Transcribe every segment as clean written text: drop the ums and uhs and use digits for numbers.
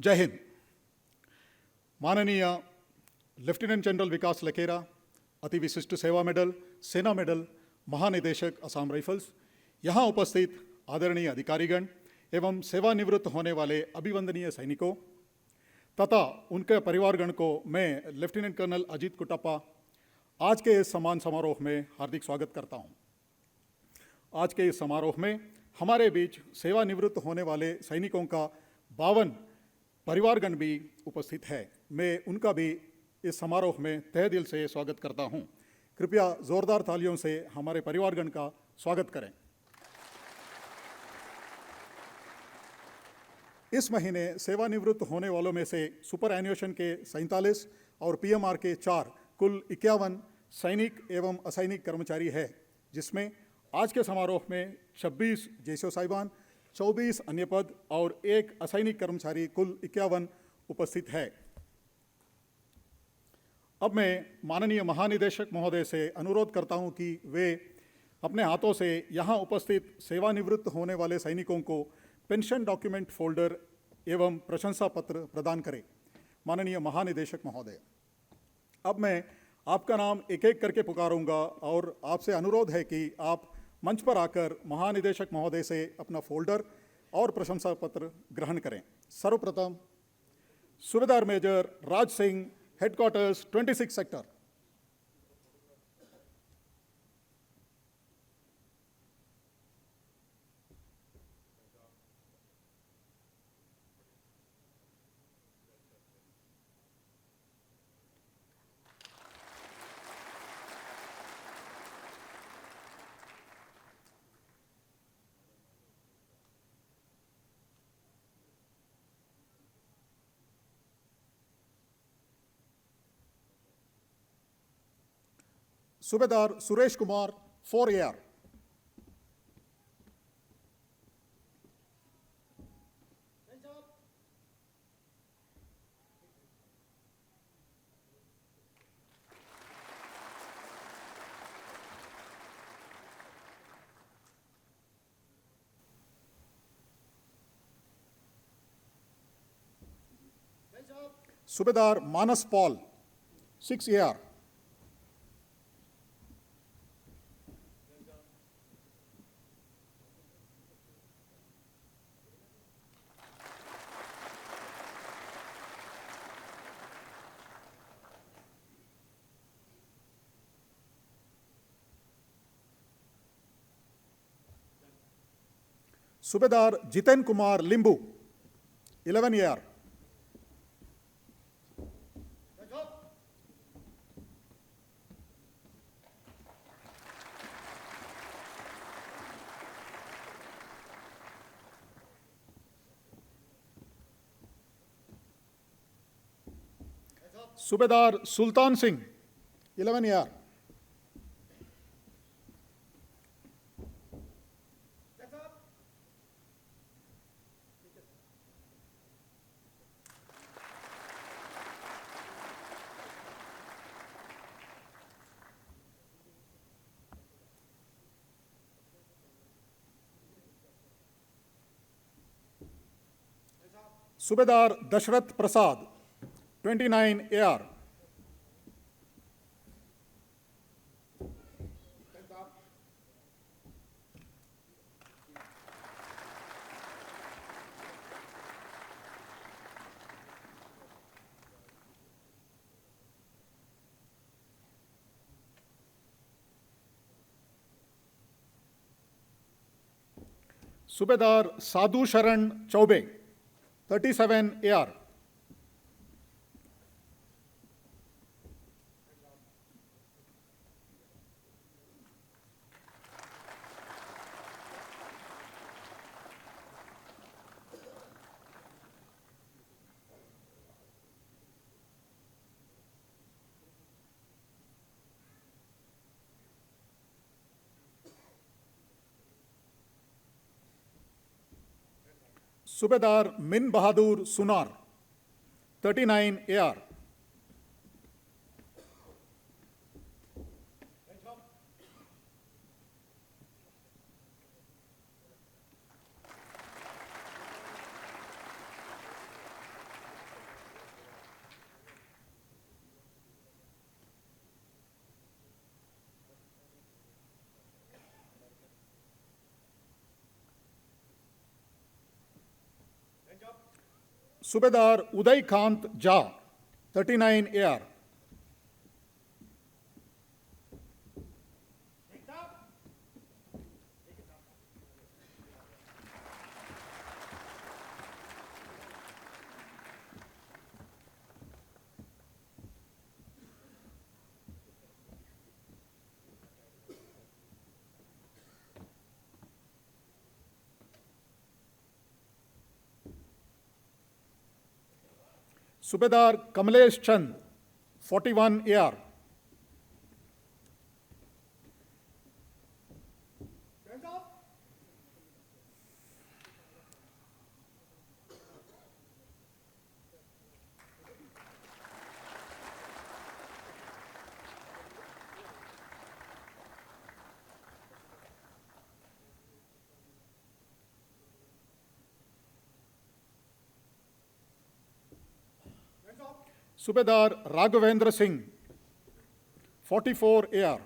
जय हिंद। माननीय lieutenant general विकास लकेरा, अति विशिष्ट सेवा मेडल, सेना मेडल, महानिदेशक असम राइफल्स, यहाँ उपस्थित आदरणीय अधिकारीगण एवं सेवानिवृत्त होने वाले अभिवंदनीय सैनिकों तथा उनके परिवारगण को मैं लेफ्टिनेंट कर्नल अजीत कुटप्पा आज के इस सम्मान समारोह में हार्दिक स्वागत करता हूँ। आज के इस समारोह में हमारे बीच सेवानिवृत्त होने वाले सैनिकों का 52 परिवारगण भी उपस्थित है। मैं उनका भी इस समारोह में तहे दिल से स्वागत करता हूं। कृपया जोरदार तालियों से हमारे परिवारगण का स्वागत करें। इस महीने सेवानिवृत्त होने वालों में से सुपर एन्युएशन के 47 और पीएमआर के 4 कुल 51 सैनिक एवं असैनिक कर्मचारी है, जिसमें आज के समारोह में 26 जेसीओ साहिबान, 24 अन्य पद और 1 असैनिक कर्मचारी कुल 51 उपस्थित है। अब मैं माननीय महानिदेशक महोदय से अनुरोध करता हूं कि वे अपने हाथों से यहाँ उपस्थित सेवानिवृत्त होने वाले सैनिकों को पेंशन डॉक्यूमेंट फोल्डर एवं प्रशंसा पत्र प्रदान करें। माननीय महानिदेशक महोदय, अब मैं आपका नाम एक एक करके पुकारूंगा और आपसे अनुरोध है कि आप मंच पर आकर महानिदेशक महोदय से अपना फोल्डर और प्रशंसा पत्र ग्रहण करें। सर्वप्रथम सूबेदार major Raj Singh, headquarters 26 sector. सूबेदार सुरेश कुमार 4AR। सूबेदार मानस पॉल 6AR। सूबेदार जितेन कुमार लिंबू 11AR। सूबेदार सुल्तान सिंह 11AR। सूबेदार दशरथ प्रसाद 29AR। सूबेदार साधु शरण चौबे 37AR। सूबेदार मिन बहादुर सुनार 39AR। Subedar Uday Kant Jha, 39 AR. Subedar Kamlesh Chand, 41 AR. Subedar Raghavendra Singh, 44 AR.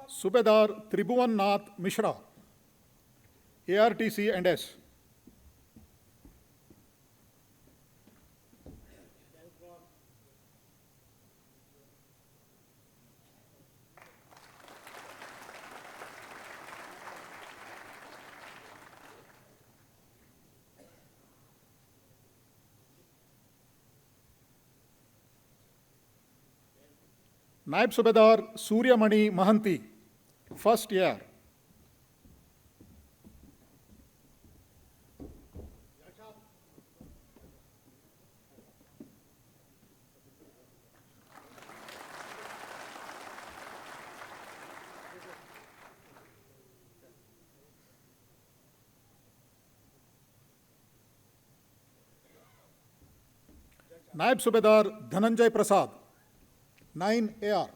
Subedar Tribhuvan Nath Mishra, ARTC and S. Naib Subedar Suryamani Mahanti, first year. Naib Subedar Dhananjay Prasad, 9 AR.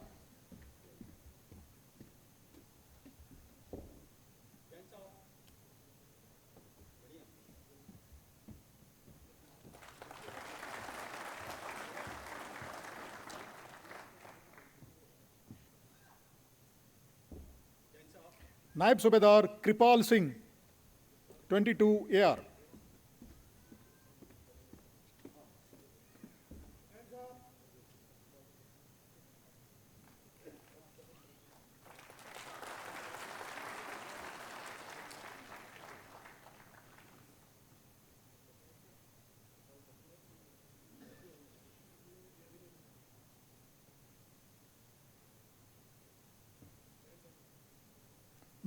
Naib Subedar Kripal Singh, 22 AR.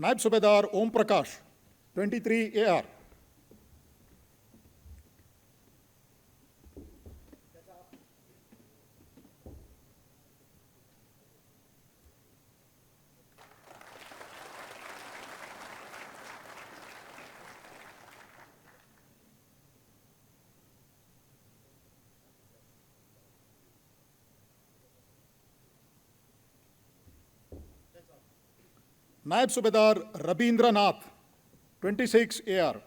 Naib Subedar Om Prakash, 23 AR. Naib Subedar Rabindra Nath, 26 AR.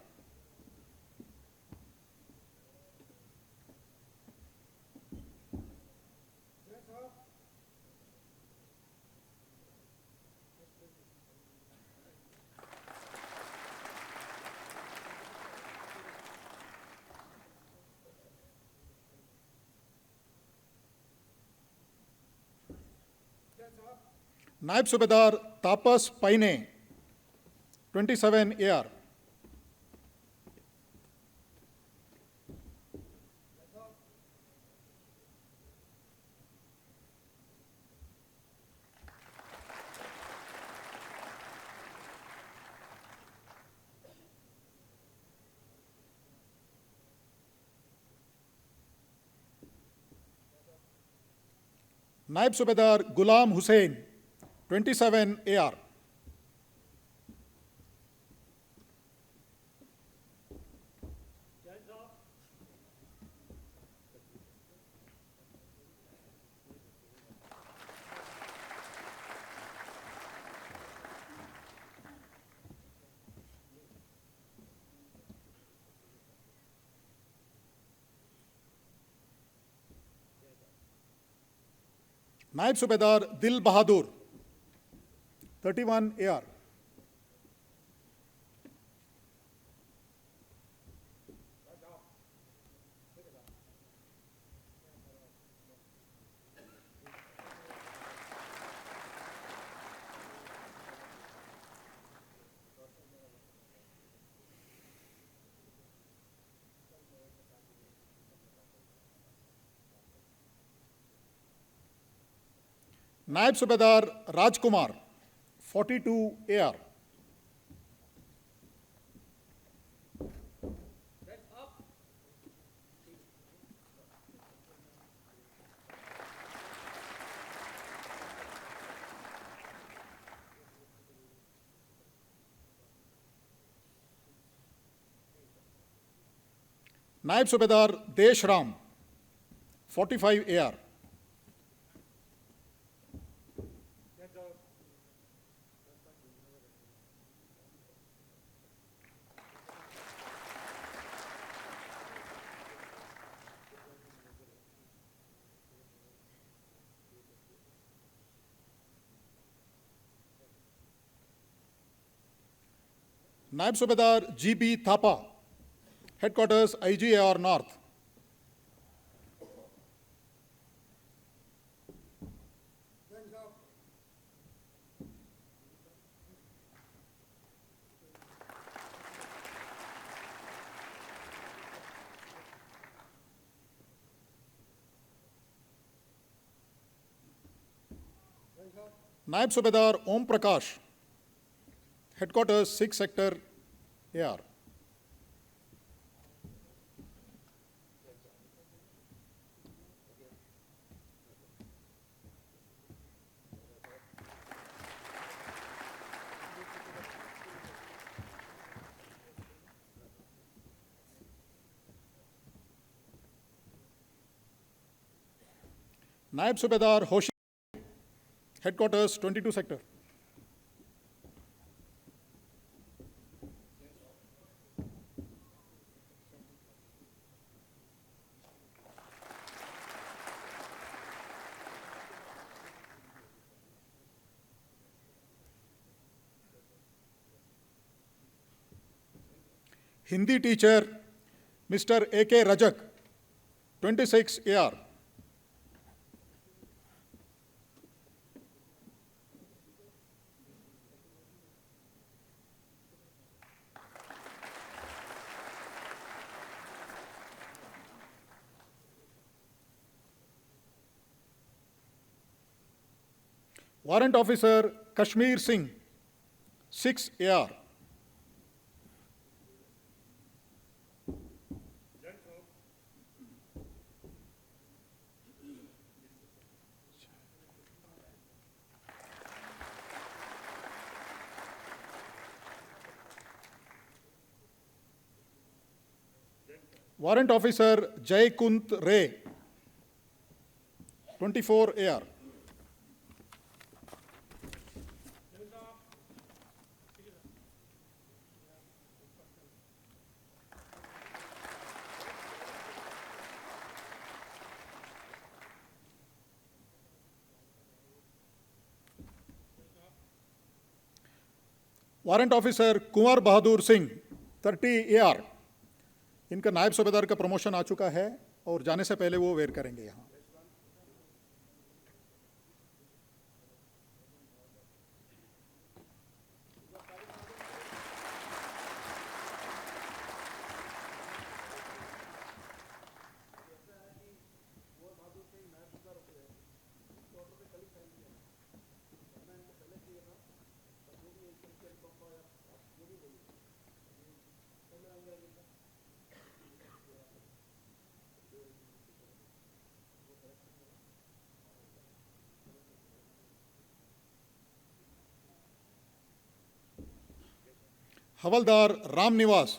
Naib Subedar Tapas Paine, 27 AR. Naib Subedar Ghulam Hussain, 27 AR. नायब सूबेदार दिल बहादुर 31 AR, नायब सूबेदार राजकुमार 42 AR, नायब सूबेदार देशराम 45 AR, नायब सूबेदार GB Thapa, headquarters IGAR north, नायब सूबेदार Om Prakash, headquarters 6 sector AR, नायब सूबेदार Hoshi, headquarters 22 sector, Hindi teacher mister AK Rajak 26 AR, warrant officer Kashmir Singh 6 AR, warrant officer Jai Kunt Ray 24 AR, warrant officer Kunwar Bahadur Singh 30 AR, इनका नायब सूबेदार का प्रमोशन आ चुका है और जाने से पहले वो वेयर करेंगे यहाँ। हवलदार रामनिवास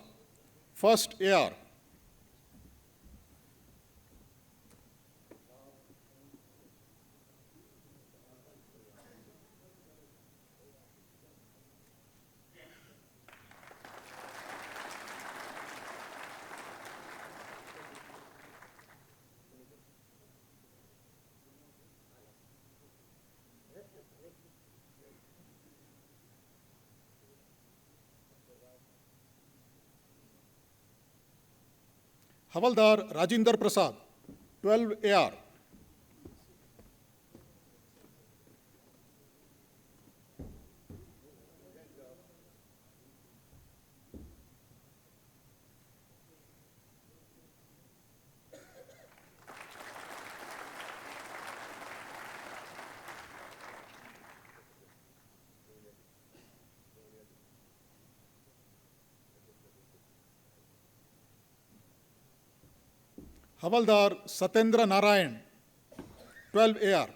1st AR, हवलदार राजिंदर प्रसाद, 12 AR. हवलदार सत्येंद्र नारायण, 12 AR.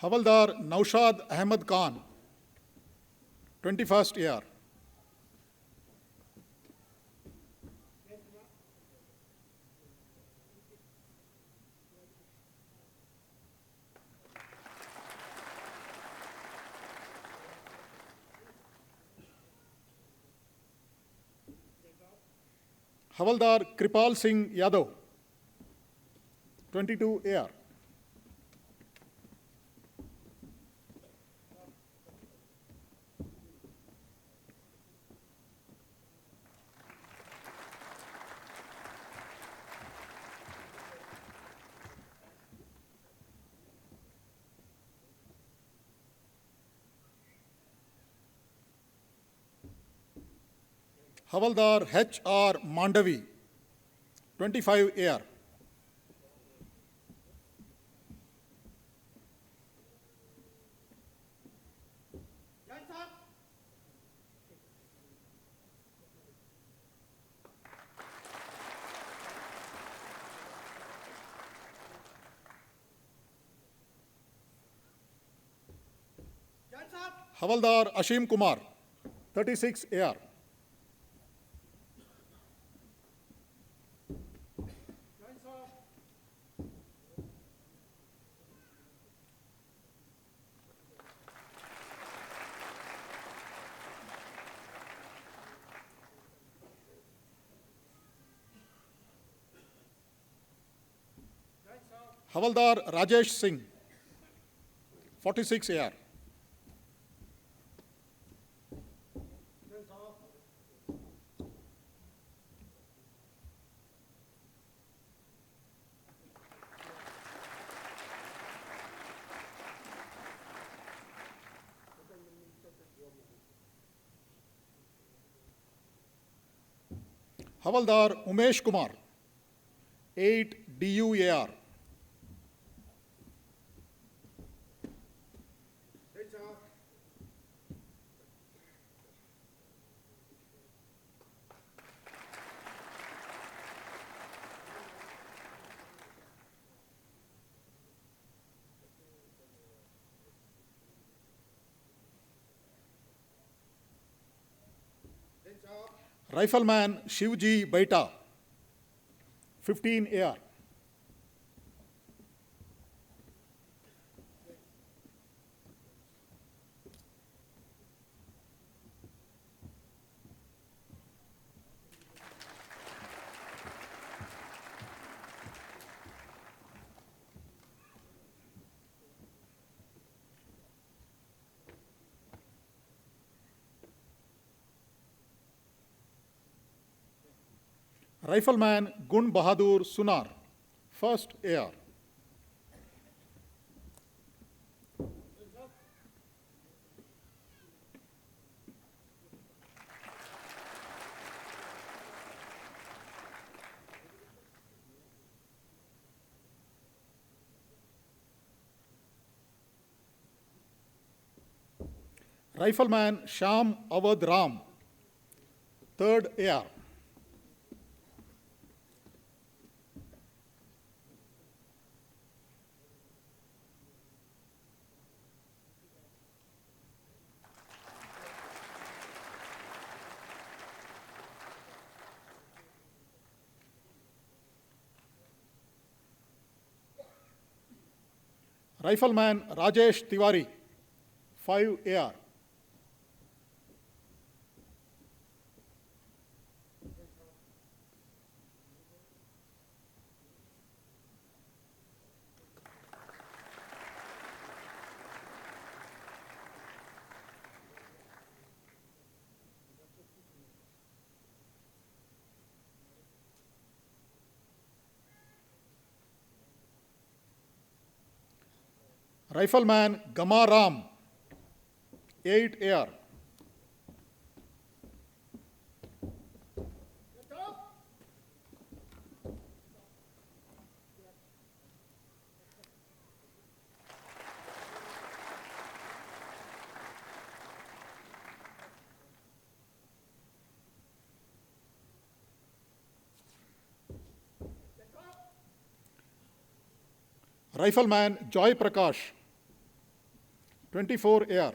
हवलदार नौशाद अहमद खान, 21st AR. हवलदार कृपाल सिंह यादव, 22 AR. हवलदार HR मांडवी, 25 AR. हवलदार अशीम कुमार, 36 AR. हवलदार राजेश सिंह, 46 AR. हवलदार Umesh Kumar, 8 DUAR. Rifleman Shivji Baita, 15 AR. Rifleman Gun Bahadur Sunar, 1st AR. Rifleman Sham Awadh Ram, 3rd AR. Rifleman Rajesh Tiwari, 5 AR. Rifleman Gama Ram, 8 AR. Rifleman Joy Prakash, 24 AR.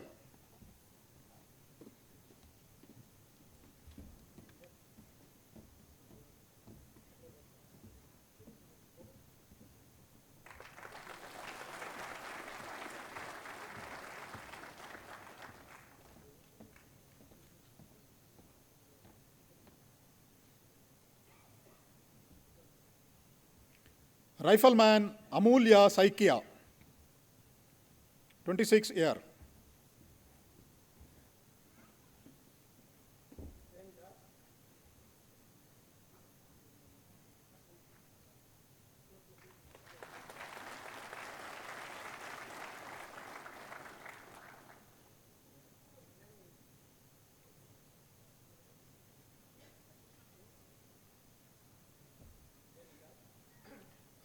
Rifleman Amulya Saikia, 26 AR.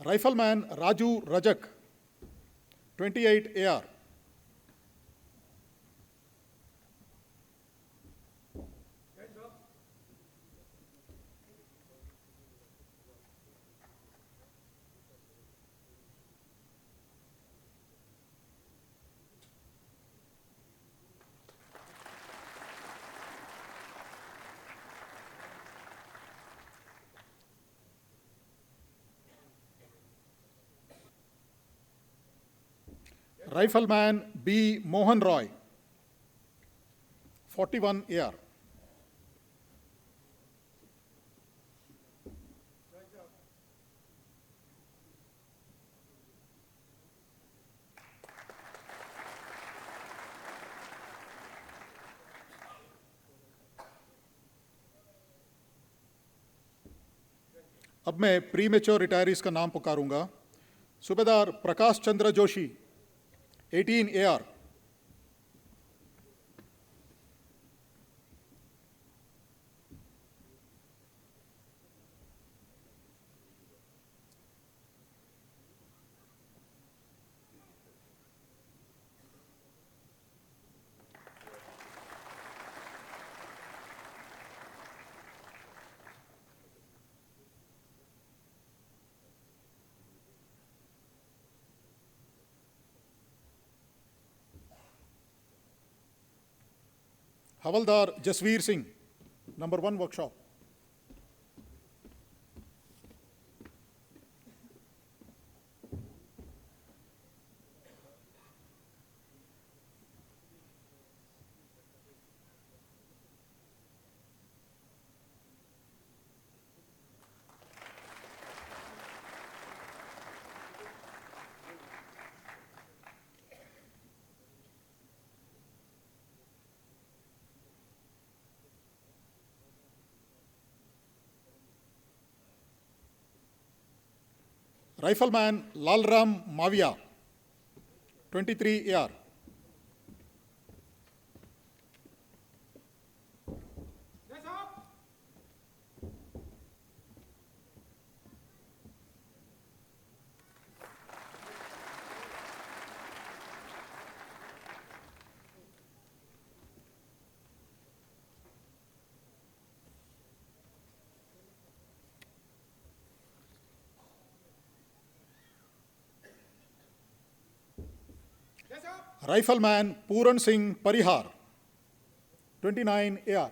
Rifleman Raju Rajak, 28 AR. Rifleman B. Mohan Roy, 41 AR. अब मैं pre mature retirees का नाम पुकारूंगा। सूबेदार Prakash Chandra Joshi, 18 AR. हवलदार Jasveer Singh, number 1 workshop. Rifleman Lalram Mavia, 23 AR. Rifleman Puran Singh Parihar, 29 AR.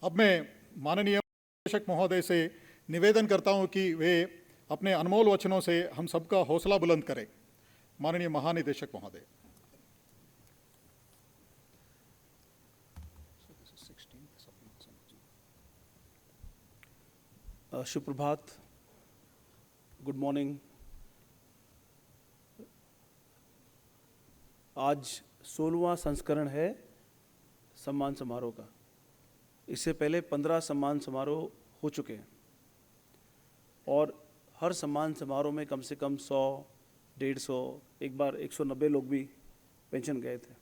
अब मैं माननीय निदेशक महोदय से निवेदन करता हूं कि वे अपने अनमोल वचनों से हम सबका हौसला बुलंद करें। माननीय महानिदेशक महोदय। शुभ प्रभात, गुड मॉर्निंग। आज 16वां संस्करण है सम्मान समारोह का। इससे पहले 15 सम्मान समारोह हो चुके हैं और हर सम्मान समारोह में कम से कम 100, 150, एक बार 190 लोग भी पेंशन गए थे।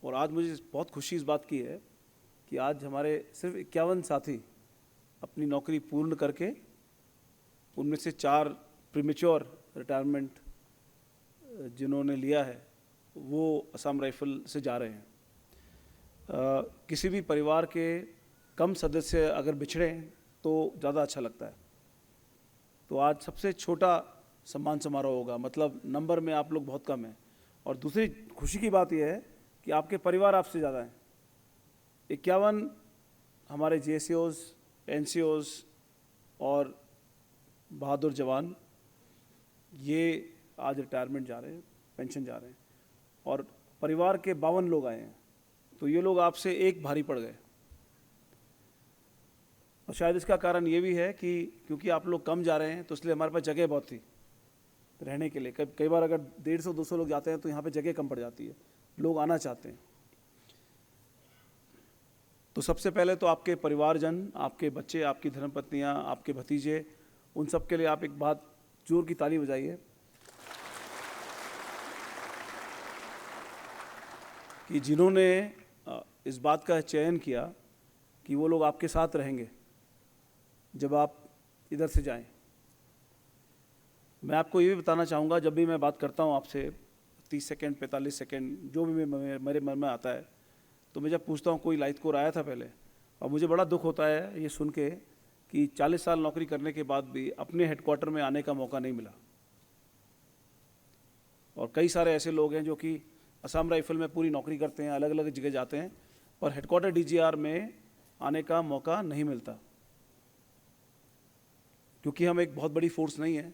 और आज मुझे बहुत खुशी इस बात की है कि आज हमारे सिर्फ 51 साथी अपनी नौकरी पूर्ण करके, उनमें से 4 प्रीमेच्योर रिटायरमेंट जिन्होंने लिया है वो असम राइफल से जा रहे हैं। किसी भी परिवार के कम सदस्य अगर बिछड़े तो ज़्यादा अच्छा लगता है। तो आज सबसे छोटा सम्मान समारोह होगा, मतलब नंबर में आप लोग बहुत कम हैं। और दूसरी खुशी की बात यह है कि आपके परिवार आपसे ज़्यादा हैं। 51 हमारे JCOs, NCOs और बहादुर जवान ये आज रिटायरमेंट जा रहे हैं, पेंशन जा रहे हैं। और परिवार के 52 लोग आए हैं, तो ये लोग आपसे एक भारी पड़ गए। और शायद इसका कारण ये भी है कि क्योंकि आप लोग कम जा रहे हैं तो इसलिए हमारे पास जगह बहुत थी रहने के लिए। कई बार अगर 150-200 लोग जाते हैं तो यहाँ पे जगह कम पड़ जाती है, लोग आना चाहते हैं। तो सबसे पहले तो आपके परिवारजन, आपके बच्चे, आपकी धर्मपत्नियाँ, आपके भतीजे, उन सब के लिए आप एक बात जोर की ताली बजाइए कि जिन्होंने इस बात का चयन किया कि वो लोग आपके साथ रहेंगे जब आप इधर से जाएं। मैं आपको ये भी बताना चाहूँगा, जब भी मैं बात करता हूँ आपसे 30 सेकंड, 45 सेकंड, जो भी मेरे मन में आता है, तो मैं जब पूछता हूँ कोई लाइट कोर आया था पहले, और मुझे बड़ा दुख होता है ये सुन के कि 40 साल नौकरी करने के बाद भी अपने हेडक्वार्टर में आने का मौका नहीं मिला। और कई सारे ऐसे लोग हैं जो कि असम राइफल में पूरी नौकरी करते हैं, अलग अलग जगह जाते हैं, और हेडक्वार्टर DGR में आने का मौका नहीं मिलता। क्योंकि हम एक बहुत बड़ी फोर्स नहीं है,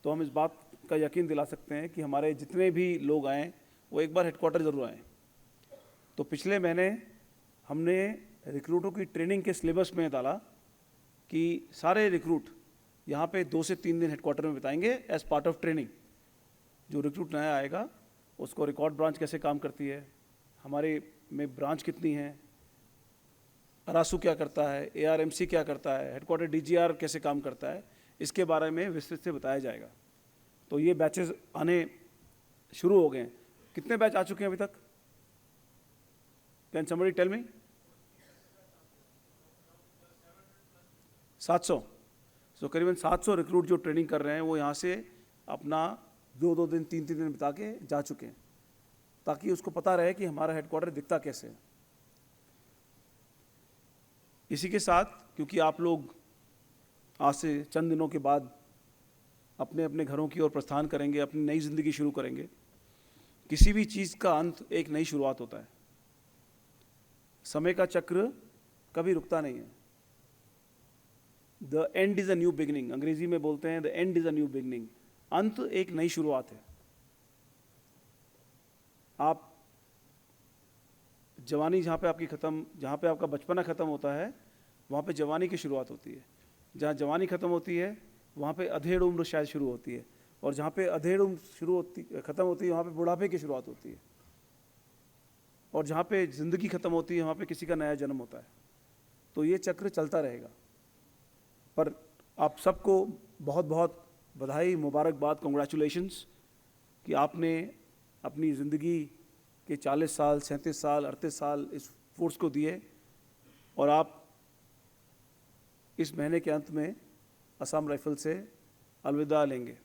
तो हम इस बात का यकीन दिला सकते हैं कि हमारे जितने भी लोग आएँ वो एक बार हेडक्वार्टर ज़रूर आएँ। तो पिछले महीने हमने रिक्रूटों की ट्रेनिंग के सिलेबस में डाला कि सारे रिक्रूट यहाँ पे 2 से 3 दिन हेडक्वार्टर में बिताएंगे एज पार्ट ऑफ ट्रेनिंग। जो रिक्रूट नया आएगा उसको रिकॉर्ड ब्रांच कैसे काम करती है, हमारे में ब्रांच कितनी है, अरासू क्या करता है, ARMC क्या करता है, हेडक्वार्टर DGR कैसे काम करता है, इसके बारे में विस्तृत से बताया जाएगा। तो ये बैचेस आने शुरू हो गए हैं। कितने बैच आ चुके हैं अभी तक? Can somebody tell me? 700। तो करीबन 700 रिक्रूट जो ट्रेनिंग कर रहे हैं वो यहाँ से अपना 2-2 दिन, 3-3 दिन बिता के जा चुके हैं, ताकि उसको पता रहे कि हमारा हेडक्वार्टर दिखता कैसे है। इसी के साथ, क्योंकि आप लोग आज से चंद दिनों के बाद अपने अपने घरों की ओर प्रस्थान करेंगे, अपनी नई ज़िंदगी शुरू करेंगे। किसी भी चीज़ का अंत एक नई शुरुआत होता है। समय का चक्र कभी रुकता नहीं है। The end is a new beginning, अंग्रेजी में बोलते हैं the end is a new beginning. अंत एक नई शुरुआत है। आप जवानी जहाँ पे आपकी ख़त्म, जहाँ पे आपका बचपना ख़त्म होता है, वहाँ पे जवानी की शुरुआत होती है। जहाँ जवानी ख़त्म होती है वहाँ पे अधेड़ उम्र शायद शुरू होती है, और जहाँ पे अधेड़ उम्र ख़त्म होती है वहाँ पे बुढ़ापे की शुरुआत होती है, और जहाँ पे ज़िंदगी ख़त्म होती है वहाँ पे किसी का नया जन्म होता है। तो ये चक्र चलता रहेगा। पर आप सबको बहुत बहुत बधाई, मुबारकबाद, कॉन्ग्रेचुलेशंस कि आपने अपनी ज़िंदगी के 40 साल, 37 साल, 38 साल इस फोर्स को दिए, और आप इस महीने के अंत में असम राइफल से अलविदा लेंगे।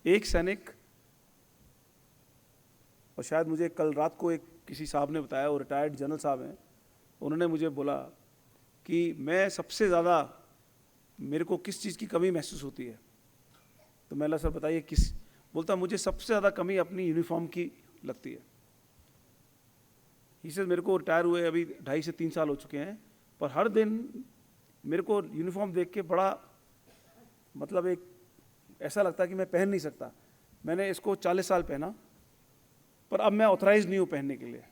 एक सैनिक, और शायद मुझे कल रात को एक किसी साहब ने बताया, वो रिटायर्ड जनरल साहब हैं, उन्होंने मुझे बोला कि मैं सबसे ज़्यादा, मेरे को किस चीज़ की कमी महसूस होती है। तो मैं सर बताइए किस? बोलता मुझे सबसे ज़्यादा कमी अपनी यूनिफॉर्म की लगती है। इसे मेरे को रिटायर हुए अभी 2.5 से 3 साल हो चुके हैं, पर हर दिन मेरे को यूनिफॉर्म देख के बड़ा मतलब एक ऐसा लगता कि मैं पहन नहीं सकता। मैंने इसको 40 साल पहना, पर अब मैं ऑथराइज नहीं हूँ पहनने के लिए।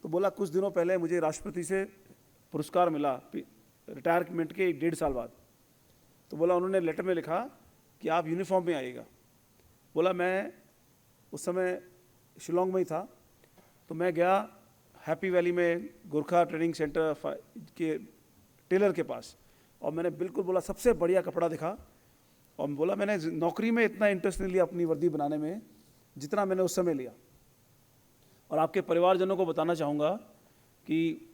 तो बोला कुछ दिनों पहले मुझे राष्ट्रपति से पुरस्कार मिला रिटायरमेंट के 1.5 साल बाद। तो बोला उन्होंने लेटर में लिखा कि आप यूनिफॉर्म में आइएगा। बोला मैं उस समय शिलोंग में ही था, तो मैं गया हैप्पी वैली में गोरखा ट्रेनिंग सेंटर के टेलर के पास, और मैंने बिल्कुल बोला सबसे बढ़िया कपड़ा दिखा, और बोला मैंने नौकरी में इतना इंटरेस्ट नहीं लिया अपनी वर्दी बनाने में जितना मैंने उस समय लिया। और आपके परिवारजनों को बताना चाहूँगा कि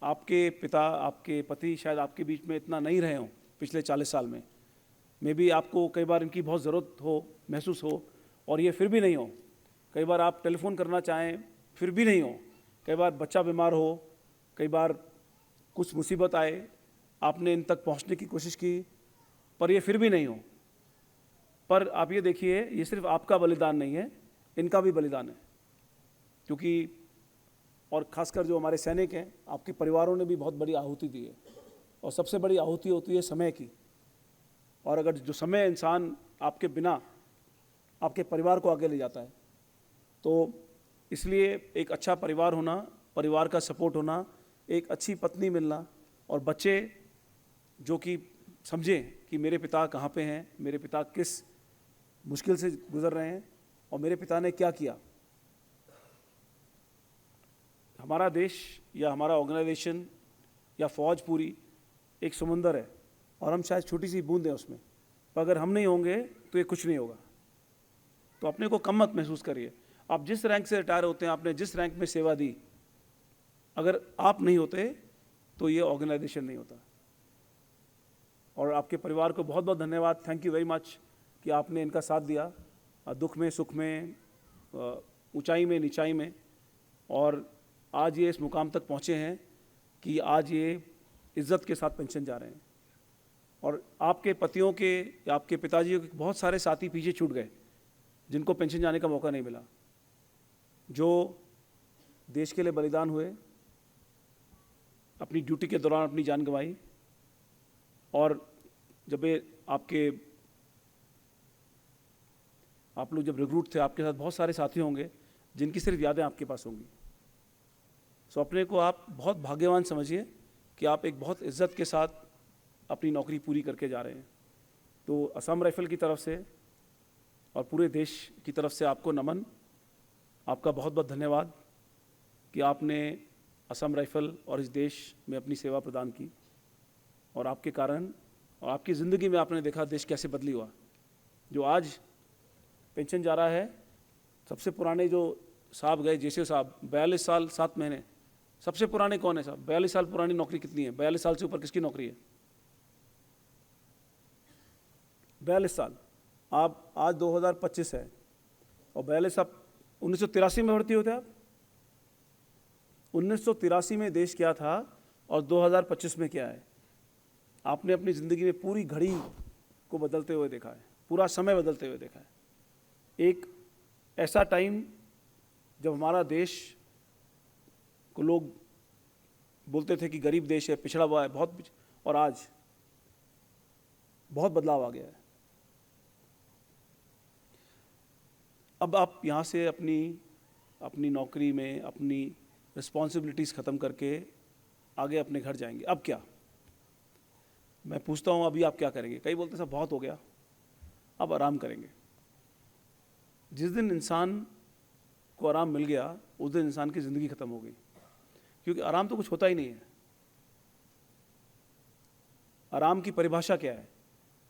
आपके पिता, आपके पति शायद आपके बीच में इतना नहीं रहे हों पिछले 40 साल में। मे भी आपको कई बार इनकी बहुत ज़रूरत हो, महसूस हो, और ये फिर भी नहीं हो। कई बार आप टेलीफोन करना चाहें फिर भी नहीं हो। कई बार बच्चा बीमार हो, कई बार कुछ मुसीबत आए, आपने इन तक पहुंचने की कोशिश की, पर ये फिर भी नहीं हो। पर आप ये देखिए, ये सिर्फ आपका बलिदान नहीं है, इनका भी बलिदान है। क्योंकि और ख़ासकर जो हमारे सैनिक हैं, आपके परिवारों ने भी बहुत बड़ी आहुति दी है, और सबसे बड़ी आहुति होती है समय की। और अगर जो समय इंसान आपके बिना आपके परिवार को आगे ले जाता है, तो इसलिए एक अच्छा परिवार होना, परिवार का सपोर्ट होना, एक अच्छी पत्नी मिलना, और बच्चे जो कि समझें कि मेरे पिता कहाँ पे हैं, मेरे पिता किस मुश्किल से गुजर रहे हैं, और मेरे पिता ने क्या किया। हमारा देश या हमारा ऑर्गेनाइजेशन या फौज पूरी एक समुंदर है, और हम शायद छोटी सी बूंद हैं उसमें, पर अगर हम नहीं होंगे तो ये कुछ नहीं होगा। तो अपने को कम मत महसूस करिए। आप जिस रैंक से रिटायर होते हैं, आपने जिस रैंक में सेवा दी, अगर आप नहीं होते तो ये ऑर्गेनाइजेशन नहीं होता। और आपके परिवार को बहुत बहुत धन्यवाद, थैंक यू वेरी मच कि आपने इनका साथ दिया, दुख में, सुख में, ऊंचाई में, नीचाई में, और आज ये इस मुकाम तक पहुँचे हैं कि आज ये इज़्ज़त के साथ पेंशन जा रहे हैं। और आपके पतियों के या आपके पिताजी के बहुत सारे साथी पीछे छूट गए जिनको पेंशन जाने का मौका नहीं मिला, जो देश के लिए बलिदान हुए, अपनी ड्यूटी के दौरान अपनी जान गंवाई। और जब ये आप लोग जब रिक्रूट थे, आपके साथ बहुत सारे साथी होंगे जिनकी सिर्फ यादें आपके पास होंगी। सो अपने को आप बहुत भाग्यवान समझिए कि आप एक बहुत इज्जत के साथ अपनी नौकरी पूरी करके जा रहे हैं। तो असम राइफल की तरफ से और पूरे देश की तरफ से आपको नमन, आपका बहुत बहुत धन्यवाद कि आपने असम राइफल और इस देश में अपनी सेवा प्रदान की, और आपके कारण और आपकी ज़िंदगी में आपने देखा देश कैसे बदली हुआ। जो आज पेंशन जा रहा है, सबसे पुराने जो साहब गए, जेसे साहब 42 साल 7 महीने, सबसे पुराने कौन है साहब? 42 साल पुरानी नौकरी कितनी है? 42 साल से ऊपर किसकी नौकरी है? 42 साल। आप आज 2025 है, और 42 आप 1983 में भर्ती होते आप। 1983 में देश क्या था और 2025 में क्या है? आपने अपनी ज़िंदगी में पूरी घड़ी को बदलते हुए देखा है, पूरा समय बदलते हुए देखा है। एक ऐसा टाइम जब हमारा देश को लोग बोलते थे कि गरीब देश है, पिछड़ा हुआ है बहुत, और आज बहुत बदलाव आ गया है। अब आप यहाँ से अपनी नौकरी में अपनी रिस्पॉन्सिबिलिटीज़ ख़त्म करके आगे अपने घर जाएंगे। अब क्या? मैं पूछता हूँ, अभी आप क्या करेंगे? कई बोलते सब बहुत हो गया, अब आराम करेंगे। जिस दिन इंसान को आराम मिल गया, उस दिन इंसान की ज़िंदगी ख़त्म हो गई, क्योंकि आराम तो कुछ होता ही नहीं है। आराम की परिभाषा क्या है?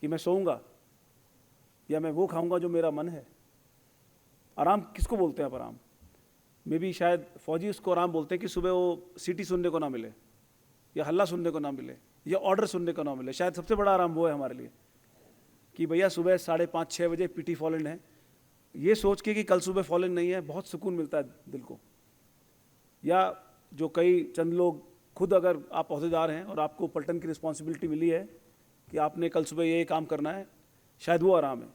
कि मैं सोऊंगा या मैं वो खाऊंगा जो मेरा मन है। आराम किसको बोलते हैं आप? आराम में भी शायद फौजी उसको आराम बोलते हैं कि सुबह वो सीटी सुनने को ना मिले, या हल्ला सुनने को ना मिले, या ऑर्डर सुनने को ना मिले। शायद सबसे बड़ा आराम वो है हमारे लिए कि भैया सुबह 5:30-6 बजे पीटी फॉलन है, ये सोच के कि कल सुबह फॉलन नहीं है, बहुत सुकून मिलता है दिल को। या जो कई चंद लोग, खुद अगर आप अहदेदार हैं और आपको पलटन की रिस्पॉन्सिबिलिटी मिली है कि आपने कल सुबह ये काम करना है, शायद वो आराम है।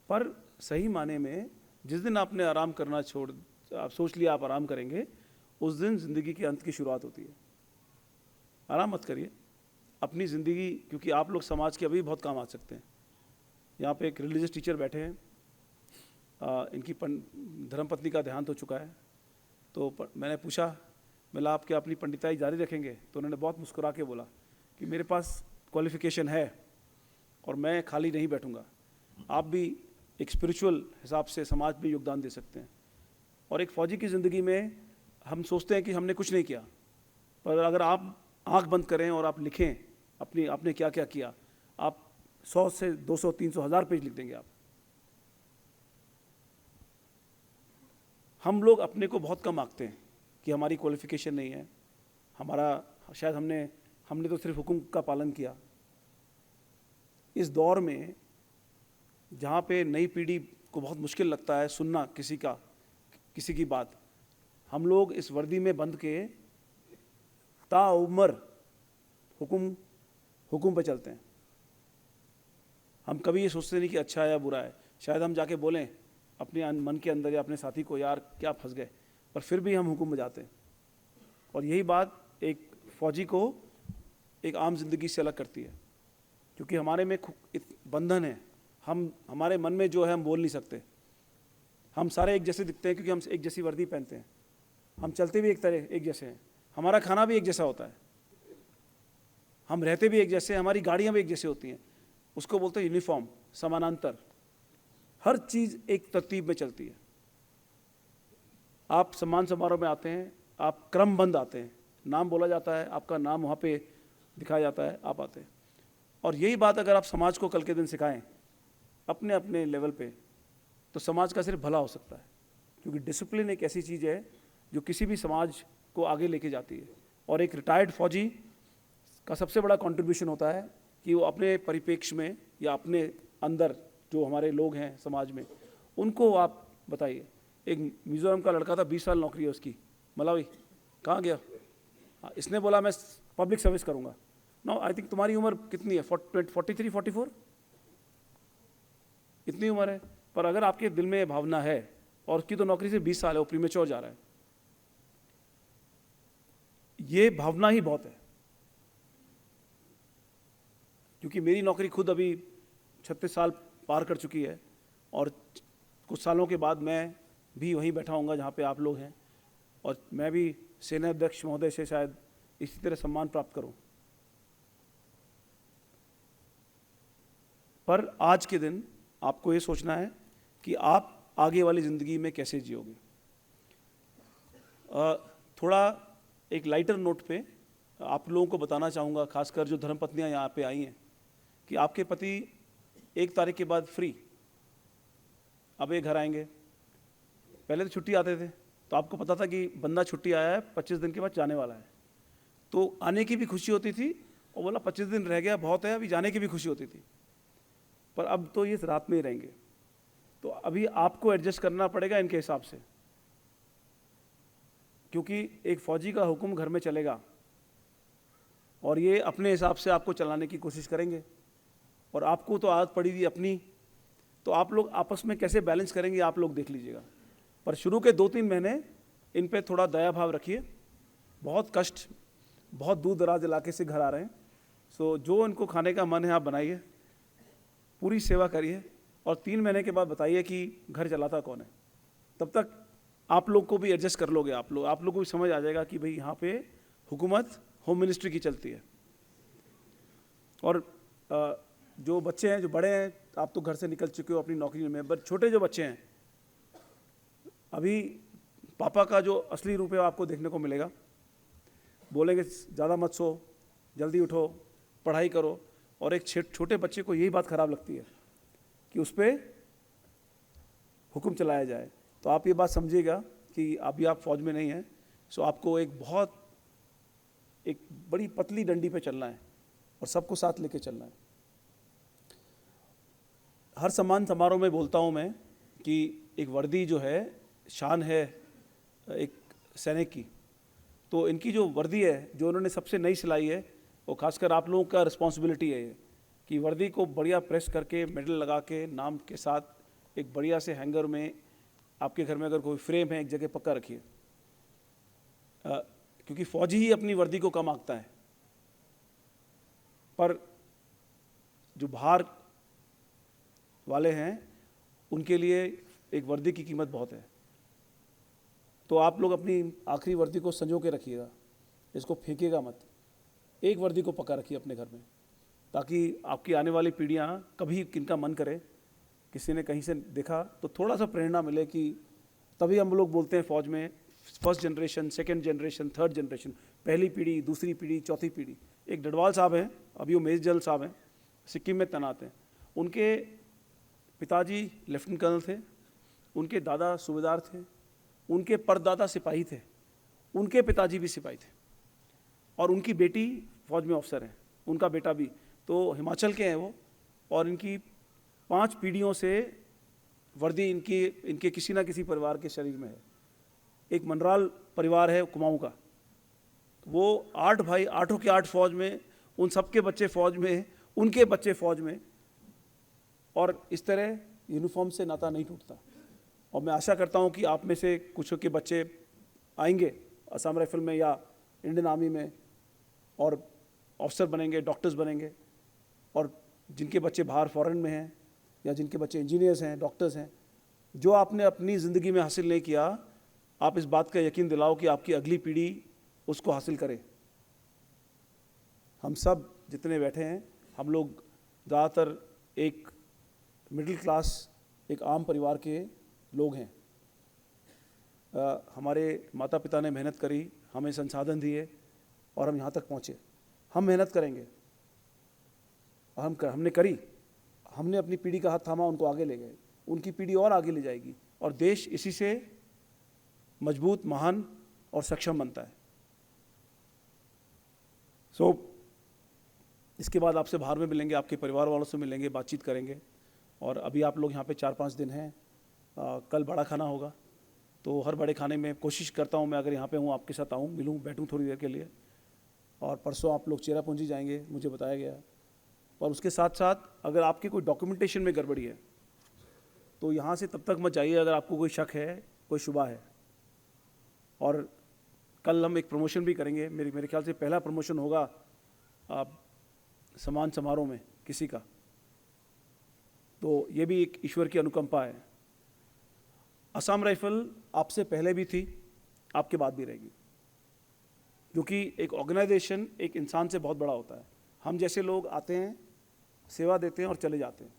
पर सही माने में जिस दिन आपने आराम करना आप सोच लिया आप आराम करेंगे, उस दिन ज़िंदगी के अंत की शुरुआत होती है। आराम मत करिए, अपनी ज़िंदगी, क्योंकि आप लोग समाज के अभी बहुत काम आ सकते हैं। यहाँ पे एक रिलीजियस टीचर बैठे हैं, इनकी धर्मपत्नी का देहांत हो चुका है। तो मैंने पूछा, बोला आप क्या अपनी पंडिताई जारी रखेंगे? तो उन्होंने बहुत मुस्कुरा के बोला कि मेरे पास क्वालिफ़िकेशन है और मैं खाली नहीं बैठूंगा। आप भी एक स्पिरिचुअल हिसाब से समाज में योगदान दे सकते हैं। और एक फ़ौजी की ज़िंदगी में हम सोचते हैं कि हमने कुछ नहीं किया, पर अगर आप आंख बंद करें और आप लिखें आपने क्या क्या किया, आप 100 से 200, 300, 1000 पेज लिख देंगे आप। हम लोग अपने को बहुत कम आंकते हैं कि हमारी क्वालिफ़िकेशन नहीं है, शायद हमने तो सिर्फ हुक्म का पालन किया। इस दौर में जहाँ पे नई पीढ़ी को बहुत मुश्किल लगता है सुनना किसी की बात, हम लोग इस वर्दी में बंध के ताउम्र हुक्म पे चलते हैं। हम कभी ये सोचते नहीं कि अच्छा है या बुरा है। शायद हम जाके बोलें अपने मन के अंदर या अपने साथी को, यार क्या फंस गए, पर फिर भी हम हुक्म बजाते हैं। और यही बात एक फ़ौजी को एक आम जिंदगी से अलग करती है, क्योंकि हमारे में बंधन है। हमारे मन में जो है हम बोल नहीं सकते। हम सारे एक जैसे दिखते हैं क्योंकि हम एक जैसी वर्दी पहनते हैं। हम चलते भी एक जैसे हैं, हमारा खाना भी एक जैसा होता है, हम रहते भी एक जैसे, हमारी गाड़ियाँ भी एक जैसी होती हैं। उसको बोलते हैं यूनिफॉर्म, समानांतर। हर चीज़ एक तरतीब में चलती है। आप सम्मान समारोह में आते हैं, आप क्रमबद्ध आते हैं, नाम बोला जाता है, आपका नाम वहाँ पे दिखाया जाता है, आप आते हैं। और यही बात अगर आप समाज को कल के दिन सिखाएं अपने अपने लेवल पे, तो समाज का सिर्फ भला हो सकता है। क्योंकि डिसिप्लिन एक ऐसी चीज़ है जो किसी भी समाज को आगे लेके जाती है। और एक रिटायर्ड फौजी का सबसे बड़ा कंट्रीब्यूशन होता है कि वो अपने परिप्रेक्ष्य में या अपने अंदर जो हमारे लोग हैं समाज में, उनको आप बताइए। एक मिज़ोरम का लड़का था, 20 साल नौकरी है उसकी, मलावी, कहाँ गया? इसने बोला मैं पब्लिक सर्विस करूँगा। नो, आई थिंक तुम्हारी उम्र कितनी है? 43, 44 इतनी उम्र है। पर अगर आपके दिल में भावना है, और उसकी तो नौकरी से 20 साल है, वो प्रीमेच्योर जा रहा है, ये भावना ही बहुत है। क्योंकि मेरी नौकरी खुद अभी 36 साल पार कर चुकी है, और कुछ सालों के बाद मैं भी वहीं बैठा हूँगा जहाँ पे आप लोग हैं, और मैं भी सेना अध्यक्ष महोदय से शायद इसी तरह सम्मान प्राप्त करूँ। पर आज के दिन आपको ये सोचना है कि आप आगे वाली ज़िंदगी में कैसे जियोगे। थोड़ा एक लाइटर नोट पे आप लोगों को बताना चाहूँगा, खासकर जो धर्मपत्नियाँ यहाँ पे आई हैं, कि आपके पति 1 तारीख के बाद फ्री, अब ये घर आएंगे। पहले तो छुट्टी आते थे, तो आपको पता था कि बंदा छुट्टी आया है, 25 दिन के बाद जाने वाला है, तो आने की भी खुशी होती थी, और बोला 25 दिन रह गया बहुत है, अभी जाने की भी खुशी होती थी। पर अब तो ये रात में ही रहेंगे, तो अभी आपको एडजस्ट करना पड़ेगा इनके हिसाब से, क्योंकि एक फ़ौजी का हुक्म घर में चलेगा और ये अपने हिसाब से आपको चलाने की कोशिश करेंगे, और आपको तो आदत पड़ी हुई अपनी, तो आप लोग आपस में कैसे बैलेंस करेंगे आप लोग देख लीजिएगा। पर शुरू के 2-3 महीने इन पे थोड़ा दया भाव रखिए। बहुत कष्ट, बहुत दूर दराज इलाके से घर आ रहे हैं, सो जो इनको खाने का मन है आप बनाइए, पूरी सेवा करिए, और 3 महीने के बाद बताइए कि घर चलाता कौन है। तब तक आप लोग को भी एडजस्ट कर लोगे, आप लोग को भी समझ आ जाएगा कि भाई यहाँ पे हुकूमत होम मिनिस्ट्री की चलती है। और जो बच्चे हैं, जो बड़े हैं, आप तो घर से निकल चुके हो अपनी नौकरी में, बट छोटे जो बच्चे हैं, अभी पापा का जो असली रूप है आपको देखने को मिलेगा। बोलेंगे ज़्यादा मत सो, जल्दी उठो, पढ़ाई करो, और एक छोटे बच्चे को यही बात ख़राब लगती है कि उस पर हुक्म चलाया जाए। तो आप ये बात समझिएगा कि अभी आप फौज में नहीं हैं, सो आपको एक बड़ी पतली डंडी पे चलना है और सबको साथ लेके चलना है। हर सम्मान समारोह में बोलता हूँ मैं कि एक वर्दी जो है शान है एक सैनिक की, तो इनकी जो वर्दी है जो उन्होंने सबसे नई सिलाई है, वो खासकर आप लोगों का रिस्पॉन्सिबिलिटी है ये, कि वर्दी को बढ़िया प्रेस करके मेडल लगा के नाम के साथ एक बढ़िया से हैंगर में, आपके घर में अगर कोई फ्रेम है एक जगह पक्का रखिए, क्योंकि फ़ौजी ही अपनी वर्दी को कम आंकता है। पर जो बाहर वाले हैं उनके लिए एक वर्दी की कीमत बहुत है। तो आप लोग अपनी आखिरी वर्दी को संजो के रखिएगा, इसको फेंकिएगा मत। एक वर्दी को पका रखिए अपने घर में, ताकि आपकी आने वाली पीढ़ियाँ कभी किनका मन करे, किसी ने कहीं से देखा तो थोड़ा सा प्रेरणा मिले कि तभी हम लोग बोलते हैं फौज में first generation, second generation, third generation, पहली पीढ़ी, दूसरी पीढ़ी, चौथी पीढ़ी। एक डडवाल साहब हैं, अभी वो मेजर साहब हैं, सिक्किम में तैनात हैं। उनके पिताजी लेफ्टिनेंट कर्नल थे, उनके दादा सूबेदार थे, उनके परदादा सिपाही थे, उनके पिताजी भी सिपाही थे, और उनकी बेटी फौज में अफसर है, उनका बेटा भी। तो हिमाचल के हैं वो, और इनकी 5 पीढ़ियों से वर्दी इनके किसी ना किसी परिवार के शरीर में है। एक मनराल परिवार है कुमाऊं का, वो 8 भाई, 8 के 8 फौज में, उन सबके बच्चे फौज में, उनके बच्चे फौज में, और इस तरह यूनिफॉर्म से नाता नहीं टूटता। और मैं आशा करता हूं कि आप में से कुछ के बच्चे आएंगे असम राइफल में या इंडियन आर्मी में, और ऑफिसर बनेंगे, डॉक्टर्स बनेंगे, और जिनके बच्चे बाहर फॉरेन में हैं, या जिनके बच्चे इंजीनियर्स हैं, डॉक्टर्स हैं, जो आपने अपनी ज़िंदगी में हासिल नहीं किया, आप इस बात का यकीन दिलाओ कि आपकी अगली पीढ़ी उसको हासिल करे। हम सब जितने बैठे हैं, हम लोग ज़्यादातर एक मिडिल क्लास, एक आम परिवार के लोग हैं। हमारे माता पिता ने मेहनत करी, हमें संसाधन दिए, और हम यहाँ तक पहुँचे। हम मेहनत करेंगे, हमने करी, हमने अपनी पीढ़ी का हाथ थामा, उनको आगे ले गए, उनकी पीढ़ी और आगे ले जाएगी, और देश इसी से मजबूत, महान और सक्षम बनता है। इसके बाद आपसे बाहर में मिलेंगे, आपके परिवार वालों से मिलेंगे, बातचीत करेंगे। और अभी आप लोग यहाँ पे 4-5 दिन हैं, कल बड़ा खाना होगा, तो हर बड़े खाने में कोशिश करता हूँ मैं, अगर यहाँ पे हूँ, आपके साथ आऊँ, मिलूँ, बैठूँ थोड़ी देर के लिए। और परसों आप लोग चेरापूंजी जाएंगे, मुझे बताया गया। और उसके साथ साथ अगर आपकी कोई डॉक्यूमेंटेशन में गड़बड़ी है, तो यहाँ से तब तक मत जाइए अगर आपको कोई शक है, कोई शुबा है। और कल हम एक प्रमोशन भी करेंगे, मेरे ख्याल से पहला प्रमोशन होगा सम्मान समारोह में किसी का, तो ये भी एक ईश्वर की अनुकंपा है। असम राइफल आपसे पहले भी थी, आपके बाद भी रहेगी, क्योंकि एक ऑर्गेनाइजेशन एक इंसान से बहुत बड़ा होता है। हम जैसे लोग आते हैं, सेवा देते हैं और चले जाते हैं।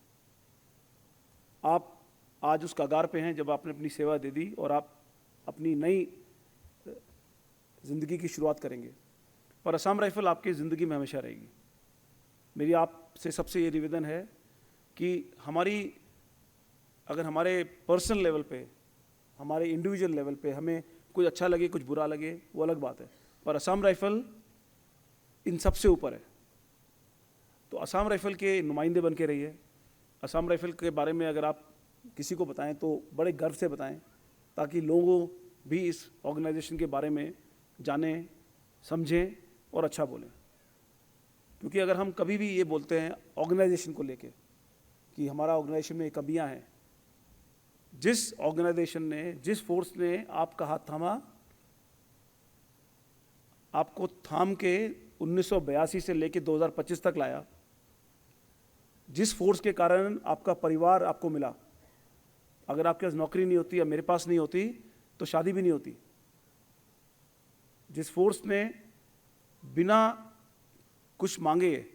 आप आज उस कगार पे हैं जब आपने अपनी सेवा दे दी, और आप अपनी नई ज़िंदगी की शुरुआत करेंगे, पर असम राइफल आपकी ज़िंदगी में हमेशा रहेगी। मेरी आपसे सबसे ये निवेदन है कि अगर हमारे पर्सनल लेवल पे, हमारे इंडिविजुअल लेवल पे हमें कुछ अच्छा लगे, कुछ बुरा लगे, वो अलग बात है, पर असम राइफल इन सब से ऊपर है। तो असम राइफल के नुमाइंदे बन के रहिए। असम राइफल के बारे में अगर आप किसी को बताएं तो बड़े गर्व से बताएं, ताकि लोगों भी इस ऑर्गेनाइजेशन के बारे में जानें, समझें और अच्छा बोलें। क्योंकि अगर हम कभी भी ये बोलते हैं ऑर्गेनाइजेशन को लेके कि हमारा ऑर्गेनाइजेशन में कमियां हैं, जिस ऑर्गेनाइजेशन ने, जिस फोर्स ने आपका हाथ थामा, आपको थाम के 1982 से लेके 2025 तक लाया, जिस फोर्स के कारण आपका परिवार आपको मिला, अगर आपके पास नौकरी नहीं होती या मेरे पास नहीं होती तो शादी भी नहीं होती, जिस फोर्स ने बिना कुछ मांगे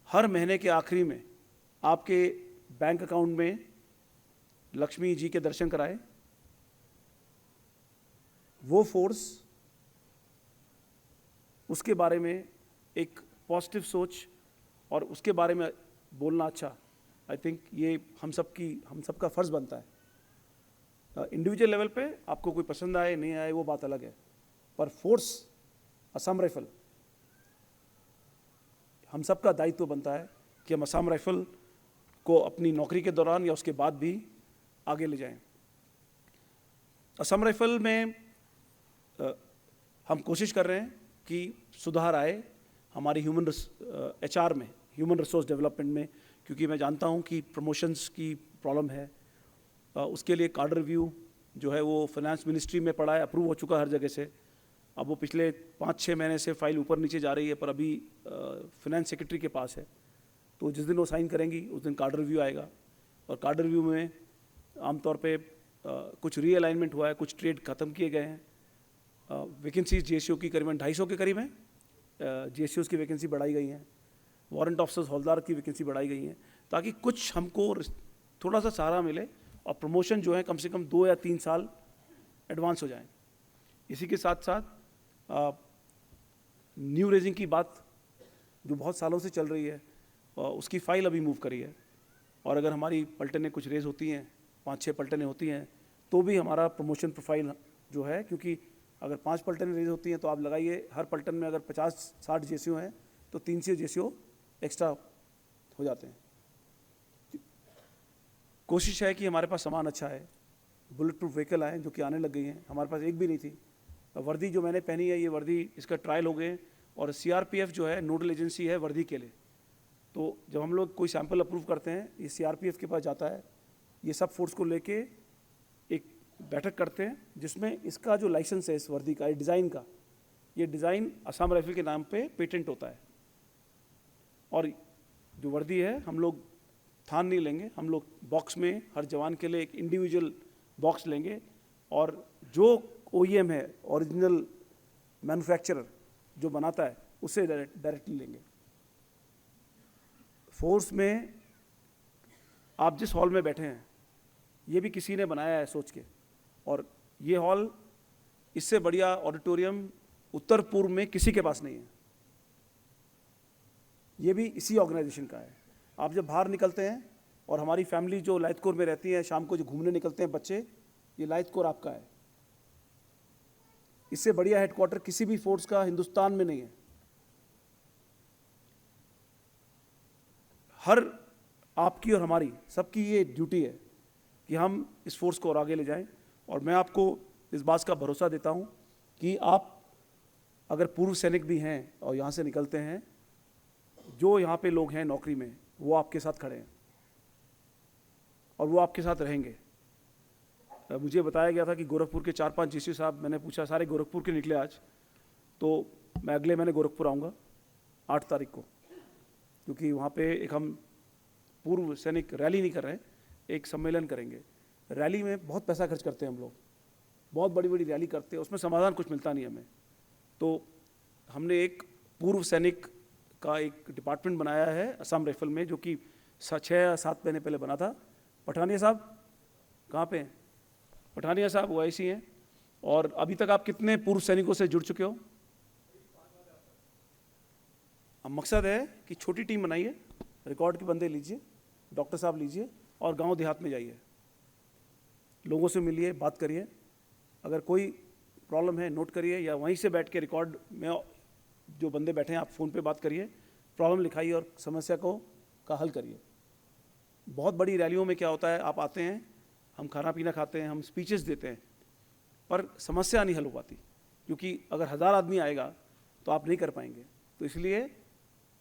हर महीने के आखिरी में आपके बैंक अकाउंट में लक्ष्मी जी के दर्शन कराए, वो फोर्स, उसके बारे में एक पॉजिटिव सोच और उसके बारे में बोलना अच्छा, आई थिंक ये हम सबका फ़र्ज़ बनता है। इंडिविजुअल लेवल पे आपको कोई पसंद आए नहीं आए वो बात अलग है, पर फोर्स असम राइफल, हम सबका दायित्व बनता है कि हम असम राइफल को अपनी नौकरी के दौरान या उसके बाद भी आगे ले जाएं। असम राइफल में हम कोशिश कर रहे हैं कि सुधार आए हमारी HR में, ह्यूमन रिसोर्स डेवलपमेंट में, क्योंकि मैं जानता हूं कि प्रमोशंस की प्रॉब्लम है। उसके लिए कार्डर रिव्यू जो है वो फाइनेंस मिनिस्ट्री में पड़ा है, अप्रूव हो चुका हर जगह से, अब वो पिछले 5-6 महीने से फाइल ऊपर नीचे जा रही है, पर अभी फिनेंस सेक्रेटरी के पास है। तो जिस दिन वो साइन करेंगी उस दिन कार्ड रिव्यू आएगा, और कार्ड रिव्यू में आमतौर पे कुछ रीअलाइनमेंट हुआ है, कुछ ट्रेड ख़त्म किए गए हैं। वैकेंसीज जीएसयू की करीबन 250 के करीब हैं, जीएसयूज़ की वैकेंसी बढ़ाई गई हैं, वारंट ऑफिसर्स हौलदार की वैकेंसी बढ़ाई गई हैं, ताकि कुछ हमको थोड़ा सा सहारा मिले और प्रमोशन जो है कम से कम 2 या 3 साल एडवांस हो जाएं। इसी के साथ साथ न्यू रेजिंग की बात जो बहुत सालों से चल रही है, उसकी फाइल अभी मूव करी है, और अगर हमारी पलटनें कुछ रेज होती हैं, 5-6 पलटनें होती हैं, तो भी हमारा प्रमोशन प्रोफाइल जो है, क्योंकि अगर 5 पलटनें रेज होती हैं तो आप लगाइए हर पलटन में अगर 50-60 जेसीओ हैं तो 300 जेसीओ एक्स्ट्रा हो जाते हैं। कोशिश है कि हमारे पास सामान अच्छा है, बुलेट प्रूफ व्हीकल आए जो कि आने लग गई हैं, हमारे पास एक भी नहीं थी। वर्दी जो मैंने पहनी है, ये वर्दी इसका ट्रायल हो गए, और सीआरपीएफ जो है नोडल एजेंसी है वर्दी के लिए। तो जब हम लोग कोई सैंपल अप्रूव करते हैं, ये सीआरपीएफ के पास जाता है, ये सब फोर्स को लेके एक बैठक करते हैं, जिसमें इसका जो लाइसेंस है इस वर्दी का, डिज़ाइन का, ये डिज़ाइन असम राइफल के नाम पे पेटेंट होता है। और जो वर्दी है हम लोग थान नहीं लेंगे, हम लोग बॉक्स में हर जवान के लिए एक इंडिविजुअल बॉक्स लेंगे, और जो ओईएम है, ओरिजिनल मैन्युफैक्चरर जो बनाता है, उससे डायरेक्टली लेंगे। फोर्स में आप जिस हॉल में बैठे हैं, ये भी किसी ने बनाया है सोच के, और ये हॉल, इससे बढ़िया ऑडिटोरियम उत्तर पूर्व में किसी के पास नहीं है। ये भी इसी ऑर्गेनाइजेशन का है। आप जब बाहर निकलते हैं, और हमारी फैमिली जो लाइतकोर में रहती है, शाम को जो घूमने निकलते हैं बच्चे, ये लाइतकोर आपका है। इससे बढ़िया हेडक्वार्टर किसी भी फोर्स का हिंदुस्तान में नहीं है। हर आपकी और हमारी सबकी ये ड्यूटी है कि हम इस फोर्स को और आगे ले जाएं, और मैं आपको इस बात का भरोसा देता हूं कि आप अगर पूर्व सैनिक भी हैं और यहाँ से निकलते हैं, जो यहाँ पे लोग हैं नौकरी में, वो आपके साथ खड़े हैं और वो आपके साथ रहेंगे। मुझे बताया गया था कि गोरखपुर के 4-5 जीसी साहब, मैंने पूछा सारे गोरखपुर के निकले आज, तो मैं अगले महीने गोरखपुर आऊँगा 8 तारीख को, क्योंकि वहाँ पे एक हम पूर्व सैनिक रैली नहीं कर रहे हैं, एक सम्मेलन करेंगे। रैली में बहुत पैसा खर्च करते हैं हम लोग, बहुत बड़ी बड़ी रैली करते हैं, उसमें समाधान कुछ मिलता नहीं हमें। तो हमने एक पूर्व सैनिक का एक डिपार्टमेंट बनाया है असम राइफल में, जो कि 6 या 7 महीने पहले बना था। पठानिया साहब कहाँ पे हैं? पठानिया साहब ओआईसी हैं। और अभी तक आप कितने पूर्व सैनिकों से जुड़ चुके हो? अब मकसद है कि छोटी टीम बनाइए, रिकॉर्ड के बंदे लीजिए, डॉक्टर साहब लीजिए, और गांव देहात में जाइए, लोगों से मिलिए, बात करिए। अगर कोई प्रॉब्लम है नोट करिए, या वहीं से बैठ के रिकॉर्ड में जो बंदे बैठे हैं आप फ़ोन पे बात करिए, प्रॉब्लम लिखाइए और समस्या का हल करिए। बहुत बड़ी रैलियों में क्या होता है, आप आते हैं, हम खाना पीना खाते हैं, हम स्पीचेस देते हैं, पर समस्या नहीं हल हो पाती, क्योंकि अगर 1000 आदमी आएगा तो आप नहीं कर पाएंगे। तो इसलिए,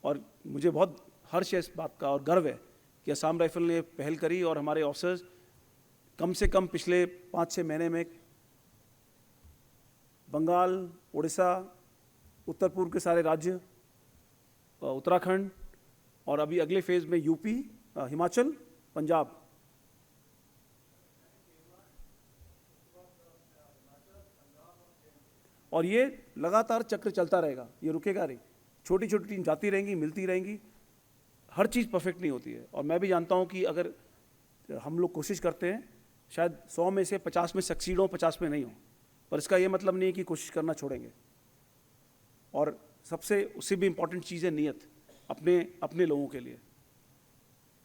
और मुझे बहुत हर्ष है इस बात का और गर्व है कि असम राइफल ने पहल करी, और हमारे ऑफिसर्स कम से कम पिछले 5-6 महीने में बंगाल, उड़ीसा, उत्तर पूर्व के सारे राज्य, उत्तराखंड, और अभी अगले फेज़ में यूपी, हिमाचल, पंजाब, और ये लगातार चक्र चलता रहेगा, ये रुकेगा नहीं। छोटी छोटी टीम जाती रहेंगी, मिलती रहेंगी। हर चीज़ परफेक्ट नहीं होती है, और मैं भी जानता हूँ कि अगर हम लोग कोशिश करते हैं, शायद 100 में से 50 में सक्सीड हो, 50 में नहीं हो, पर इसका ये मतलब नहीं है कि कोशिश करना छोड़ेंगे। और सबसे उससे भी इम्पॉर्टेंट चीज़ है नीयत, अपने लोगों के लिए।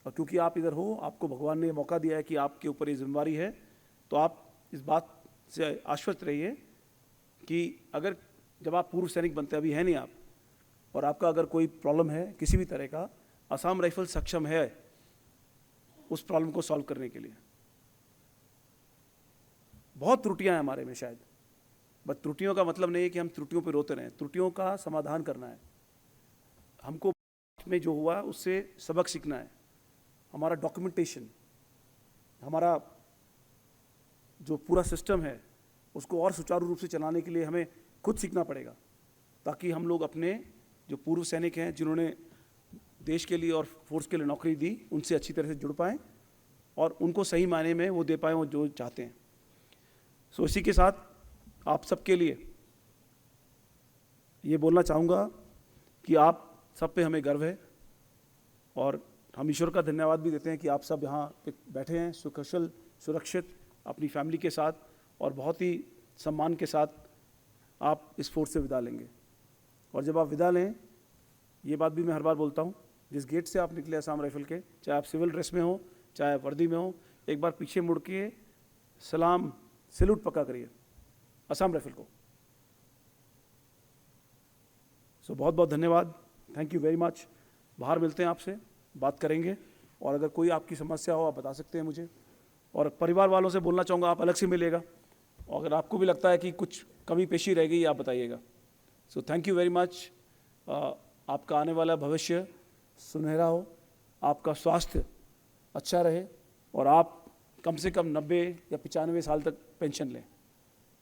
और क्योंकि आप इधर हो, आपको भगवान ने मौका दिया है कि आपके ऊपर ये जिम्मेवारी है, तो आप इस बात से आश्वस्त रहिए कि अगर जब आप पूर्व सैनिक बनते हैं, अभी है नहीं आप, और आपका अगर कोई प्रॉब्लम है किसी भी तरह का, असम राइफल सक्षम है उस प्रॉब्लम को सॉल्व करने के लिए। बहुत त्रुटियां हैं हमारे में शायद, बट त्रुटियों का मतलब नहीं है कि हम त्रुटियों पे रोते रहें, त्रुटियों का समाधान करना है। हमको में जो हुआ उससे सबक सीखना है। हमारा डॉक्यूमेंटेशन, हमारा जो पूरा सिस्टम है, उसको और सुचारू रूप से चलाने के लिए हमें खुद सीखना पड़ेगा, ताकि हम लोग अपने जो पूर्व सैनिक हैं जिन्होंने देश के लिए और फोर्स के लिए नौकरी दी, उनसे अच्छी तरह से जुड़ पाएँ और उनको सही मायने में वो दे पाएँ वो जो चाहते हैं। सो इसी के साथ आप सबके लिए ये बोलना चाहूँगा कि आप सब पे हमें गर्व है और हम ईश्वर का धन्यवाद भी देते हैं कि आप सब यहाँ पे बैठे हैं सुकुशल सुरक्षित अपनी फैमिली के साथ, और बहुत ही सम्मान के साथ आप इस फोर्स से विदा लेंगे। और जब आप विदा लें, ये बात भी मैं हर बार बोलता हूँ, जिस गेट से आप निकले असम राइफल के, चाहे आप सिविल ड्रेस में हो चाहे आप वर्दी में हो, एक बार पीछे मुड़ के सलाम सैल्यूट पक्का करिए असम राइफल को। सो बहुत बहुत धन्यवाद, थैंक यू वेरी मच। बाहर मिलते हैं, आपसे बात करेंगे, और अगर कोई आपकी समस्या हो आप बता सकते हैं मुझे। और परिवार वालों से बोलना चाहूँगा, आप अलग से मिलेगा, और अगर आपको भी लगता है कि कुछ कमी पेशी रह गई आप बताइएगा। So thank you very much. आपका आने वाला भविष्य सुनहरा हो, आपका स्वास्थ्य अच्छा रहे, और आप कम से कम 90 या 95 साल तक पेंशन लें,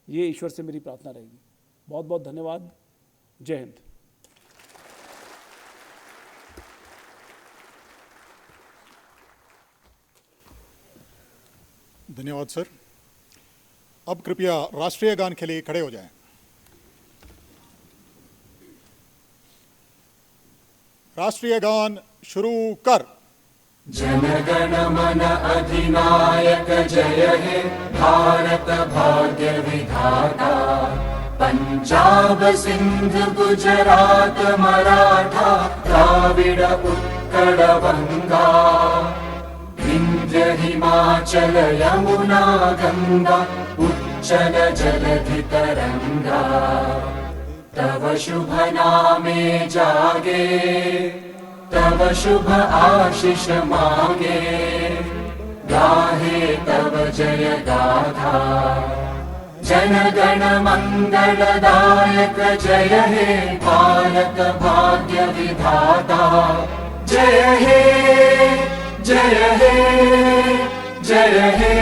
ये ईश्वर से मेरी प्रार्थना रहेगी। बहुत बहुत धन्यवाद। जय हिंद। धन्यवाद सर। अब कृपया राष्ट्रीय गान के लिए खड़े हो जाएं। राष्ट्रीय गान शुरू कर। जनगण मन अधिनायक जय हे भारत भाग्य विधाता, पंजाब सिंध गुजरात मराठा द्राविड उत्कल बंगा, विंध्य हिमाचल यमुना गंगा उच्चल जलधि तरंगा, तव शुभ नामे जागे तव शुभ आशीष मांगे, गाहे तव जय गाथा, जनगण मंगलदायक जय हे भारत भाग्य विधाता, जय हे जय हे जय हे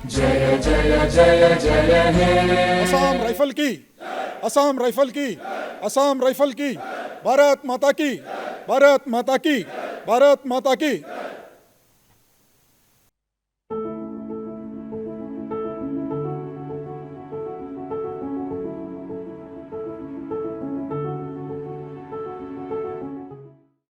जय जय जय जय हे। असम राइफल की, असम राइफल की, असम राइफल की, भारत माता की, भारत माता की, भारत माता की।